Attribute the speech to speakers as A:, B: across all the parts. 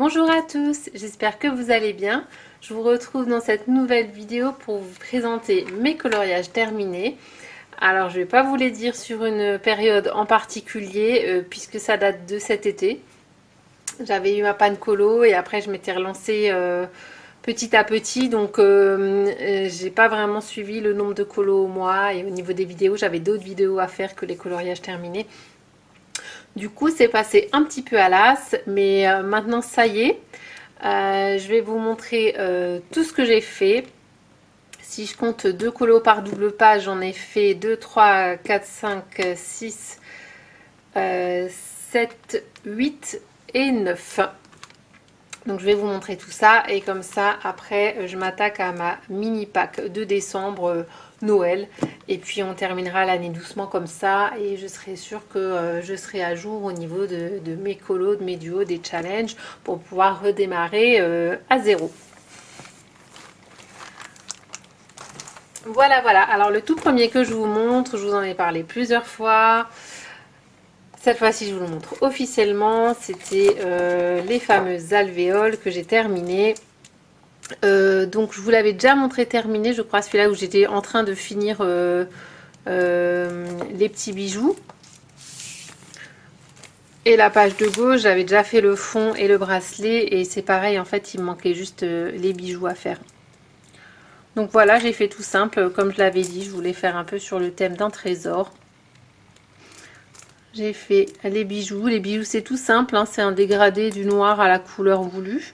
A: Bonjour à tous, j'espère que vous allez bien. Je vous retrouve dans cette nouvelle vidéo pour vous présenter mes coloriages terminés. Alors je ne vais pas vous les dire sur une période en particulier puisque ça date de cet été. J'avais eu ma panne colo et après je m'étais relancée petit à petit, donc j'ai pas vraiment suivi le nombre de colos au mois, et au niveau des vidéos j'avais d'autres vidéos à faire que les coloriages terminés. Du coup c'est passé un petit peu à l'as, mais maintenant ça y est. Je vais vous montrer tout ce que j'ai fait. Si je compte 2 colos par double page, j'en ai fait 2, 3, 4, 5, 6, 7, 8 et 9. Donc je vais vous montrer tout ça et comme ça après je m'attaque à ma mini pack de décembre Noël, et puis on terminera l'année doucement comme ça et je serai sûre que je serai à jour au niveau de mes colos, de mes duos, des challenges pour pouvoir redémarrer à zéro. Voilà, voilà. Alors le tout premier que je vous montre, je vous en ai parlé plusieurs fois. Cette fois-ci, je vous le montre officiellement. C'était les fameuses alvéoles que j'ai terminées. Donc, je vous l'avais déjà montré terminé, je crois, celui-là où j'étais en train de finir les petits bijoux. Et la page de gauche, j'avais déjà fait le fond et le bracelet. Et c'est pareil, en fait, il me manquait juste les bijoux à faire. Donc voilà, j'ai fait tout simple. Comme je l'avais dit, je voulais faire un peu sur le thème d'un trésor. J'ai fait les bijoux. Les bijoux, c'est tout simple, hein, c'est un dégradé du noir à la couleur voulue.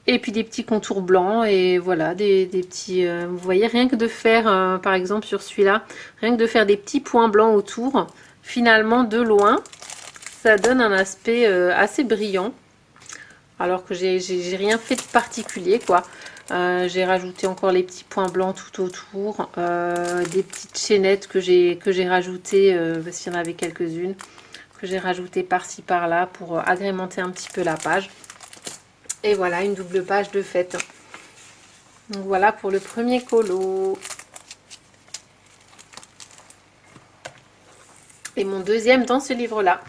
A: Et puis des petits contours blancs et voilà, des petits... vous voyez, rien que de faire, par exemple sur celui-là, rien que de faire des petits points blancs autour, finalement de loin, ça donne un aspect assez brillant. Alors que j'ai rien fait de particulier, quoi. J'ai rajouté encore les petits points blancs tout autour, des petites chaînettes que j'ai rajoutées, parce qu'il y en avait quelques-unes, que j'ai rajoutées par-ci par-là pour agrémenter un petit peu la page. Et voilà, une double page de fête. Donc voilà pour le premier colo. Et mon deuxième dans ce livre-là.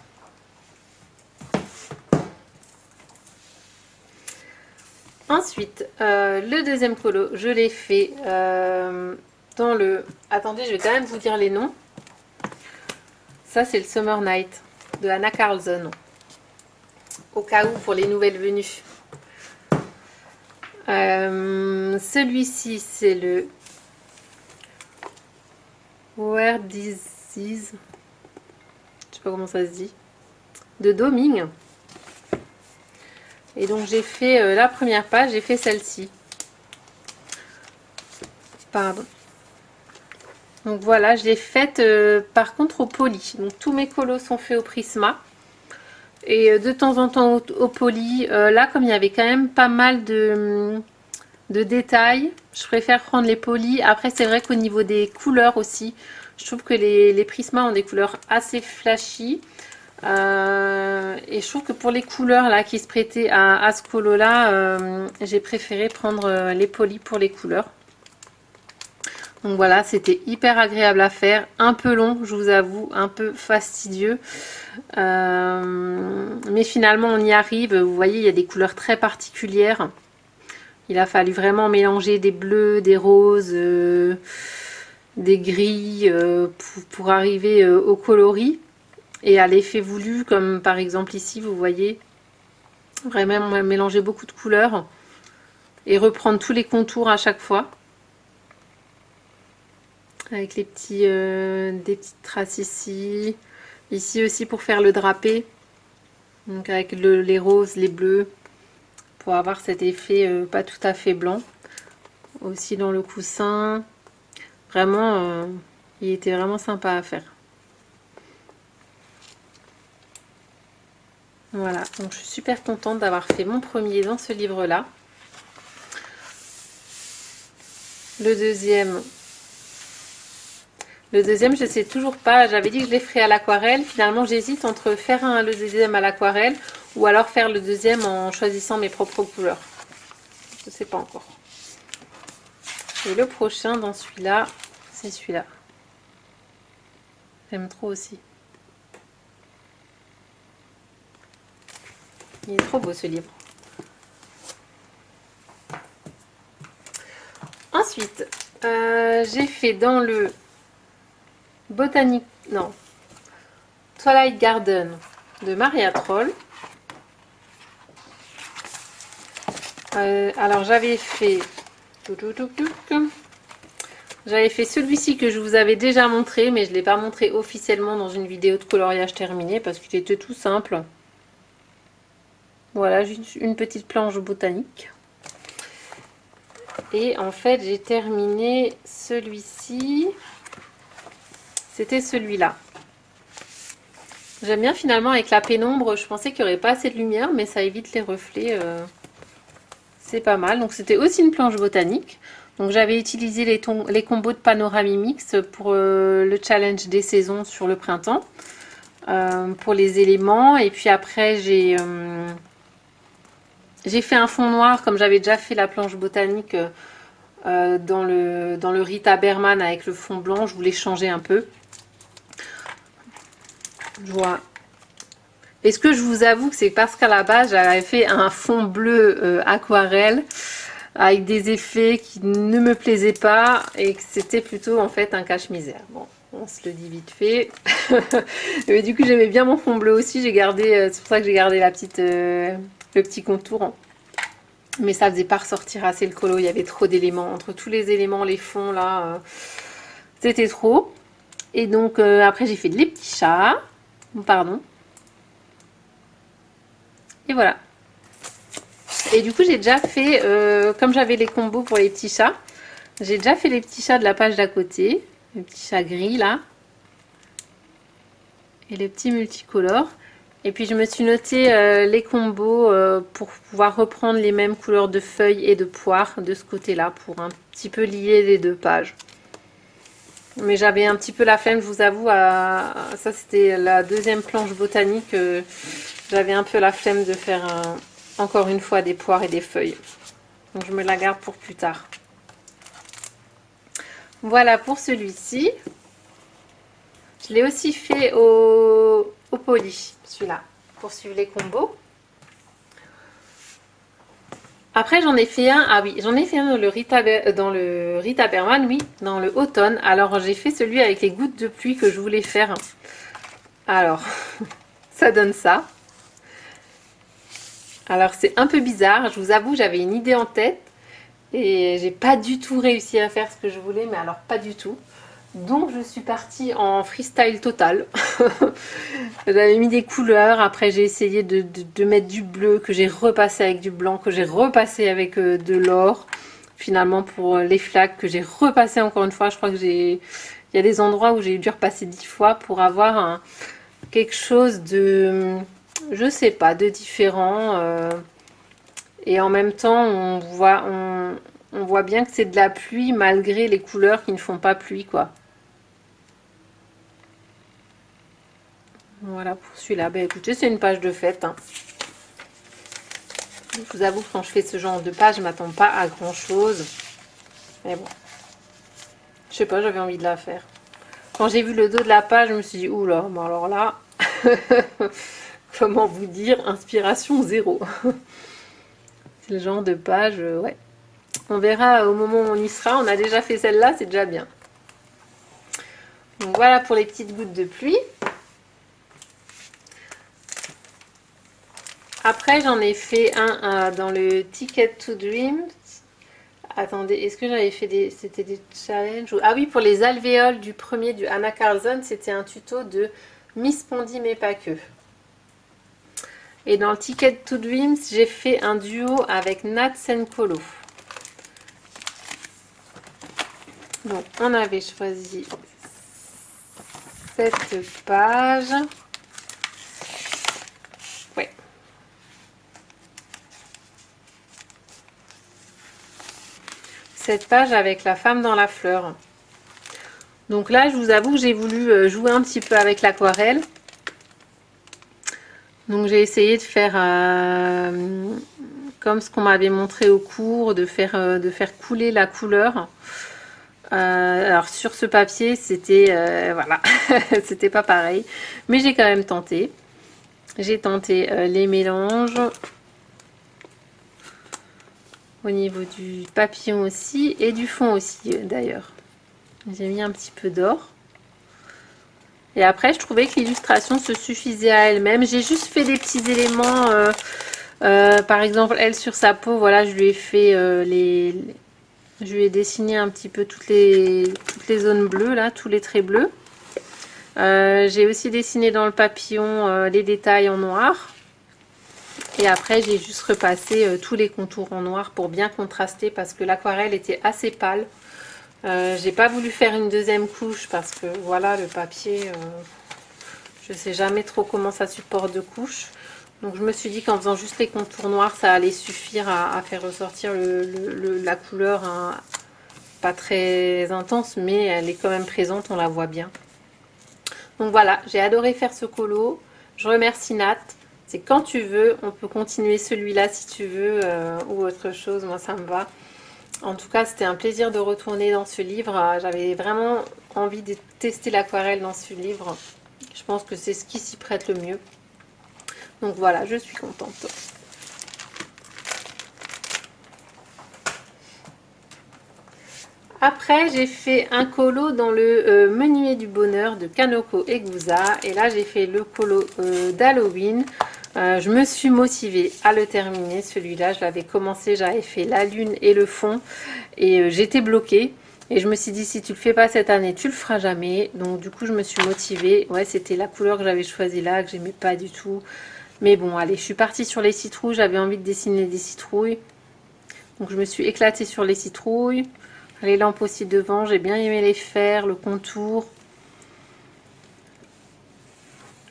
A: Ensuite, le deuxième colo, je l'ai fait dans le... Attendez, je vais quand même vous dire les noms. Ça, c'est le Summer Night de Anna Carlson. Au cas où, pour les nouvelles venues. Celui-ci, c'est le Where This Is. Je sais pas comment ça se dit. De Doming. Et donc j'ai fait la première page, j'ai fait celle-ci. Pardon. Donc voilà, je l'ai faite par contre au poli. Donc tous mes colos sont faits au Prisma. Et de temps en temps au poli. Là, comme il y avait quand même pas mal de détails, je préfère prendre les polis. Après, c'est vrai qu'au niveau des couleurs aussi, je trouve que les Prisma ont des couleurs assez flashy. Et je trouve que pour les couleurs là qui se prêtaient à ce colo là, j'ai préféré prendre les polis pour les couleurs. Donc voilà, c'était hyper agréable à faire, un peu long, je vous avoue, un peu fastidieux, mais finalement on y arrive. Vous voyez, il y a des couleurs très particulières. Il a fallu vraiment mélanger des bleus, des roses, des gris pour arriver au coloris et à l'effet voulu, comme par exemple ici, vous voyez, vraiment mélanger beaucoup de couleurs et reprendre tous les contours à chaque fois. Avec les petits, des petites traces ici. Ici aussi pour faire le drapé. Donc avec les roses, les bleus. Pour avoir cet effet pas tout à fait blanc. Aussi dans le coussin. Vraiment, il était vraiment sympa à faire. Voilà, donc je suis super contente d'avoir fait mon premier dans ce livre-là. Le deuxième, je sais toujours pas. J'avais dit que je les ferais à l'aquarelle. Finalement, j'hésite entre faire le deuxième à l'aquarelle ou alors faire le deuxième en choisissant mes propres couleurs. Je sais pas encore. Et le prochain dans celui-là, c'est celui-là. J'aime trop aussi. Il est trop beau ce livre. Ensuite, j'ai fait dans le Botanique, non, Twilight Garden de Maria Troll. Alors j'avais fait celui-ci que je vous avais déjà montré, mais je ne l'ai pas montré officiellement dans une vidéo de coloriage terminée parce qu'il était tout simple. Voilà, juste une petite planche botanique. Et en fait, j'ai terminé celui-ci. C'était celui-là. J'aime bien finalement avec la pénombre. Je pensais qu'il n'y aurait pas assez de lumière, mais ça évite les reflets. C'est pas mal. Donc c'était aussi une planche botanique. Donc j'avais utilisé les combos de Panorama Mix pour le challenge des saisons sur le printemps. Pour les éléments. Et puis après, j'ai fait un fond noir comme j'avais déjà fait la planche botanique dans le Rita Berman avec le fond blanc. Je voulais changer un peu. Je vois. Et ce que je vous avoue, c'est parce qu'à la base, j'avais fait un fond bleu aquarelle avec des effets qui ne me plaisaient pas et que c'était plutôt en fait un cache-misère. Bon, on se le dit vite fait. Mais du coup, j'aimais bien mon fond bleu aussi. J'ai gardé, c'est pour ça que j'ai gardé la petite, le petit contour. Mais ça faisait pas ressortir assez le colo. Il y avait trop d'éléments entre tous les éléments, les fonds là. C'était trop. Et donc après, j'ai fait les petits chats. Pardon. Et voilà. Et du coup, j'ai déjà fait, comme j'avais les combos pour les petits chats, j'ai déjà fait les petits chats de la page d'à côté. Les petits chats gris, là. Et les petits multicolores. Et puis, je me suis noté les combos pour pouvoir reprendre les mêmes couleurs de feuilles et de poires de ce côté-là, pour un petit peu lier les deux pages. Mais j'avais un petit peu la flemme, je vous avoue, ça c'était la deuxième planche botanique. J'avais un peu la flemme de faire encore une fois des poires et des feuilles. Donc je me la garde pour plus tard. Voilà pour celui-ci. Je l'ai aussi fait au poly, celui-là, pour suivre les combos. Après j'en ai fait un, ah oui, j'en ai fait un dans le Rita Berman, oui, dans le automne. Alors j'ai fait celui avec les gouttes de pluie que je voulais faire. Alors, ça donne ça. Alors c'est un peu bizarre, je vous avoue, j'avais une idée en tête et j'ai pas du tout réussi à faire ce que je voulais, mais alors pas du tout. Donc je suis partie en freestyle total. J'avais mis des couleurs, après j'ai essayé de mettre du bleu, que j'ai repassé avec du blanc, que j'ai repassé avec de l'or. Finalement pour les flaques, que j'ai repassé encore une fois. Je crois que il y a des endroits où j'ai dû repasser 10 fois pour avoir quelque chose de, je sais pas, de différent. Et en même temps, on voit bien que c'est de la pluie malgré les couleurs qui ne font pas pluie, quoi. Voilà pour celui-là. Ben écoutez, c'est une page de fête. Hein. Je vous avoue que quand je fais ce genre de page, je m'attends pas à grand chose. Mais bon. Je sais pas, j'avais envie de la faire. Quand j'ai vu le dos de la page, je me suis dit, oula, bon alors là, comment vous dire, inspiration zéro. C'est le genre de page, ouais. On verra au moment où on y sera. On a déjà fait celle-là, c'est déjà bien. Donc voilà pour les petites gouttes de pluie. Après, j'en ai fait un dans le Ticket to Dreams. Attendez, est-ce que j'avais fait c'était des challenges? Ah oui, pour les alvéoles du premier du Anna Carlson, c'était un tuto de Miss Pondy, mais pas que. Et dans le Ticket to Dreams, j'ai fait un duo avec Nat Senkolo. Donc, on avait choisi cette page. Ouais. Cette page avec la femme dans la fleur. Donc là, je vous avoue que j'ai voulu jouer un petit peu avec l'aquarelle. Donc j'ai essayé de faire comme ce qu'on m'avait montré au cours, de faire couler la couleur. Alors sur ce papier, c'était voilà, c'était pas pareil, mais j'ai quand même tenté. J'ai tenté les mélanges. au niveau du papillon aussi et du fond aussi d'ailleurs. J'ai mis un petit peu d'or. Et après, je trouvais que l'illustration se suffisait à elle-même. J'ai juste fait des petits éléments. Par exemple, elle sur sa peau, voilà, je lui ai fait je lui ai dessiné un petit peu toutes les zones bleues, là, tous les traits bleus. J'ai aussi dessiné dans le papillon les détails en noir. Et après, j'ai juste repassé tous les contours en noir pour bien contraster parce que l'aquarelle était assez pâle. J'ai pas voulu faire une deuxième couche parce que voilà, le papier, je sais jamais trop comment ça supporte de couches. Donc je me suis dit qu'en faisant juste les contours noirs, ça allait suffire à faire ressortir la couleur, hein, pas très intense, mais elle est quand même présente, on la voit bien. Donc voilà, j'ai adoré faire ce colo. Je remercie Nat. C'est quand tu veux, on peut continuer celui-là si tu veux, ou autre chose, moi ça me va. En tout cas, c'était un plaisir de retourner dans ce livre. J'avais vraiment envie de tester l'aquarelle dans ce livre. Je pense que c'est ce qui s'y prête le mieux. Donc voilà, je suis contente. Après, j'ai fait un colo dans le Menuet du Bonheur de Kanoko Egusa. Et là, j'ai fait le colo d'Halloween. Je me suis motivée à le terminer, celui-là. Je l'avais commencé, j'avais fait la lune et le fond. Et j'étais bloquée. Et je me suis dit, si tu le fais pas cette année, tu le feras jamais. Donc du coup, je me suis motivée. Ouais, c'était la couleur que j'avais choisie là, que j'aimais pas du tout. Mais bon, allez, je suis partie sur les citrouilles. J'avais envie de dessiner des citrouilles. Donc je me suis éclatée sur les citrouilles. Les lampes aussi devant, j'ai bien aimé les faire, le contour.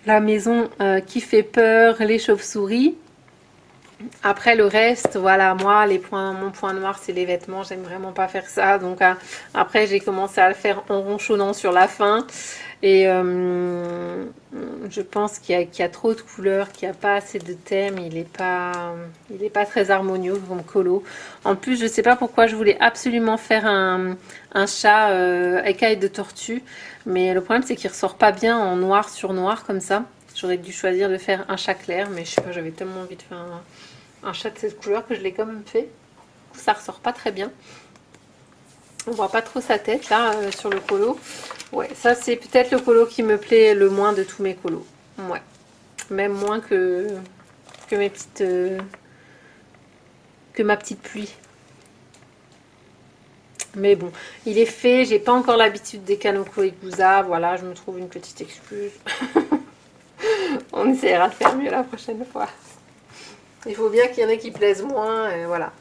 A: La maison qui fait peur, les chauves-souris. Après le reste, voilà, moi, mon point noir, c'est les vêtements. J'aime vraiment pas faire ça. Donc après, j'ai commencé à le faire en ronchonnant sur la fin. Et je pense qu'il y a trop de couleurs, qu'il n'y a pas assez de thème. Il est pas très harmonieux comme colo. En plus, je sais pas pourquoi je voulais absolument faire un chat écaille de tortue. Mais le problème, c'est qu'il ressort pas bien en noir sur noir comme ça. J'aurais dû choisir de faire un chat clair. Mais je sais pas, j'avais tellement envie de faire un chat de cette couleur que je l'ai quand même fait. Ça ressort pas très bien. On voit pas trop sa tête là sur le colo. Ouais, ça c'est peut-être le colo qui me plaît le moins de tous mes colos. Ouais, même moins que mes petites que ma petite pluie. Mais bon, il est fait. J'ai pas encore l'habitude des Kanoko Egusa. Voilà, je me trouve une petite excuse. On essaiera de faire mieux la prochaine fois. Il faut bien qu'il y en ait qui plaisent moins. Et voilà.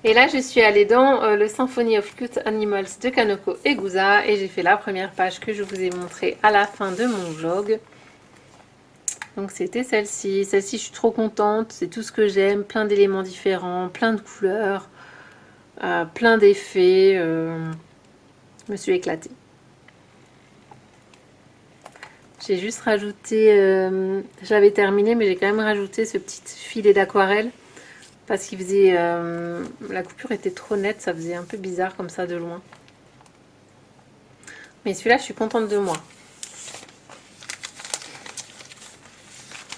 A: Et là, je suis allée dans le Symphony of Cute Animals de Kanoko Egusa et j'ai fait la première page que je vous ai montrée à la fin de mon vlog. Donc c'était celle-ci. Celle-ci, je suis trop contente. C'est tout ce que j'aime. Plein d'éléments différents, plein de couleurs, plein d'effets. Je me suis éclatée. J'ai juste rajouté... j'avais terminé, mais j'ai quand même rajouté ce petit filet d'aquarelle. Parce qu'il faisait... la coupure était trop nette, ça faisait un peu bizarre comme ça de loin. Mais celui-là, je suis contente de moi.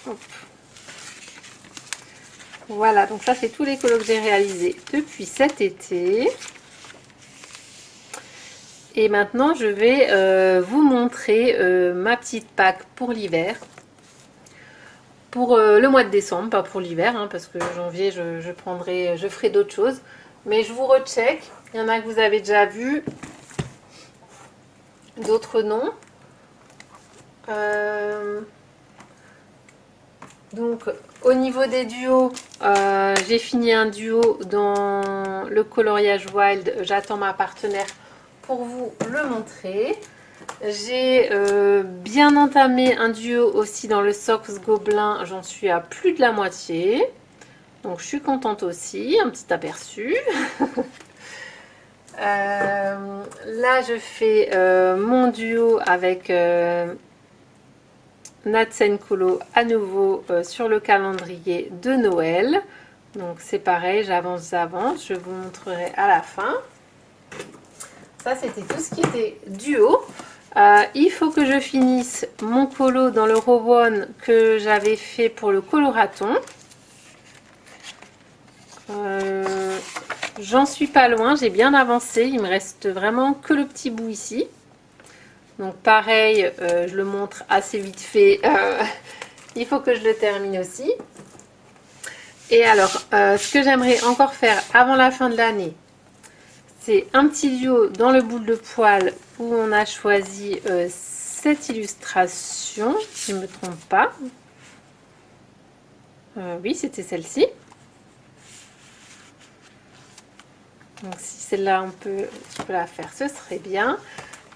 A: Hop. Voilà, donc ça c'est tous les colos que j'ai réalisés depuis cet été. Et maintenant, je vais vous montrer ma petite pack pour l'hiver. Pour le mois de décembre, pas pour l'hiver, hein, parce que janvier, je ferai d'autres choses. Mais je vous recheck. Il y en a que vous avez déjà vu. D'autres non. Donc, au niveau des duos, j'ai fini un duo dans le coloriage wild. J'attends ma partenaire pour vous le montrer. J'ai bien entamé un duo aussi dans le Socks Gobelin. J'en suis à plus de la moitié. Donc je suis contente aussi. Un petit aperçu. Là je fais mon duo avec Natsen Colo à nouveau sur le calendrier de Noël. Donc c'est pareil, j'avance. Je vous montrerai à la fin. Ça c'était tout ce qui était duo. Il faut que je finisse mon colo dans le Rowan que j'avais fait pour le coloraton. J'en suis pas loin, j'ai bien avancé. Il me reste vraiment que le petit bout ici. Donc pareil, je le montre assez vite fait. Il faut que je le termine aussi. Et alors, ce que j'aimerais encore faire avant la fin de l'année, c'est un petit duo dans le boule de poil où on a choisi cette illustration, si je ne me trompe pas. Oui, c'était celle-ci. Donc si celle-là, je peux la faire, ce serait bien.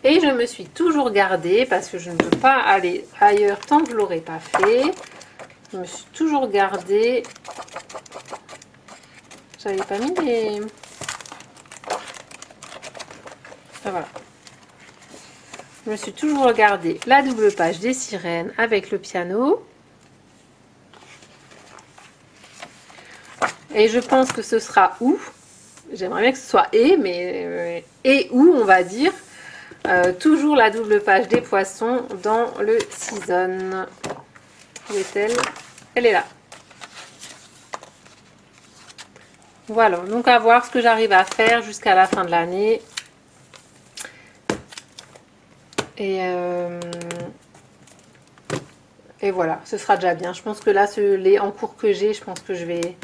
A: Et je me suis toujours gardée, parce que je ne peux pas aller ailleurs tant que je ne l'aurais pas fait. Je me suis toujours gardée. J'avais pas mis les... Ah, voilà. Je me suis toujours regardé la double page des sirènes avec le piano. Et je pense que ce sera où. J'aimerais bien que ce soit mais et où on va dire. Toujours la double page des poissons dans le season. Où est-elle? Elle est là. Voilà, donc à voir ce que j'arrive à faire jusqu'à la fin de l'année. Et voilà, ce sera déjà bien. Je pense que là, les en cours que j'ai, je pense que je vais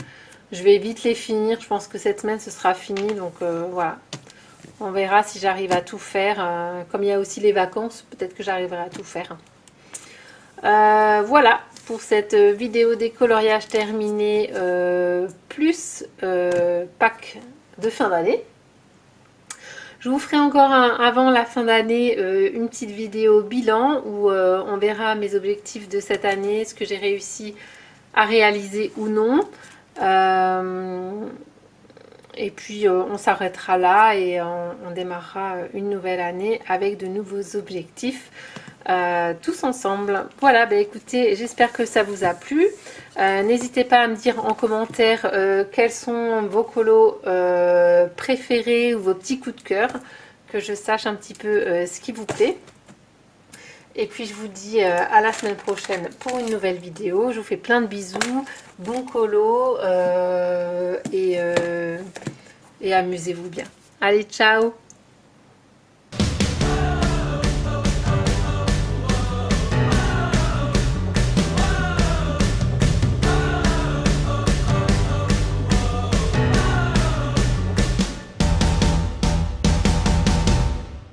A: vite les finir. Je pense que cette semaine, ce sera fini. Donc voilà, on verra si j'arrive à tout faire. Comme il y a aussi les vacances, peut-être que j'arriverai à tout faire. Voilà pour cette vidéo des coloriages terminés plus pack de fin d'année. Je vous ferai encore avant la fin d'année une petite vidéo bilan où on verra mes objectifs de cette année, ce que j'ai réussi à réaliser ou non. Et puis on s'arrêtera là et on démarrera une nouvelle année avec de nouveaux objectifs. Tous ensemble. Voilà, bah écoutez, j'espère que ça vous a plu. N'hésitez pas à me dire en commentaire quels sont vos colos préférés ou vos petits coups de cœur, que je sache un petit peu ce qui vous plaît. Et puis je vous dis à la semaine prochaine pour une nouvelle vidéo. Je vous fais plein de bisous, bon colo et amusez-vous bien. Allez, ciao!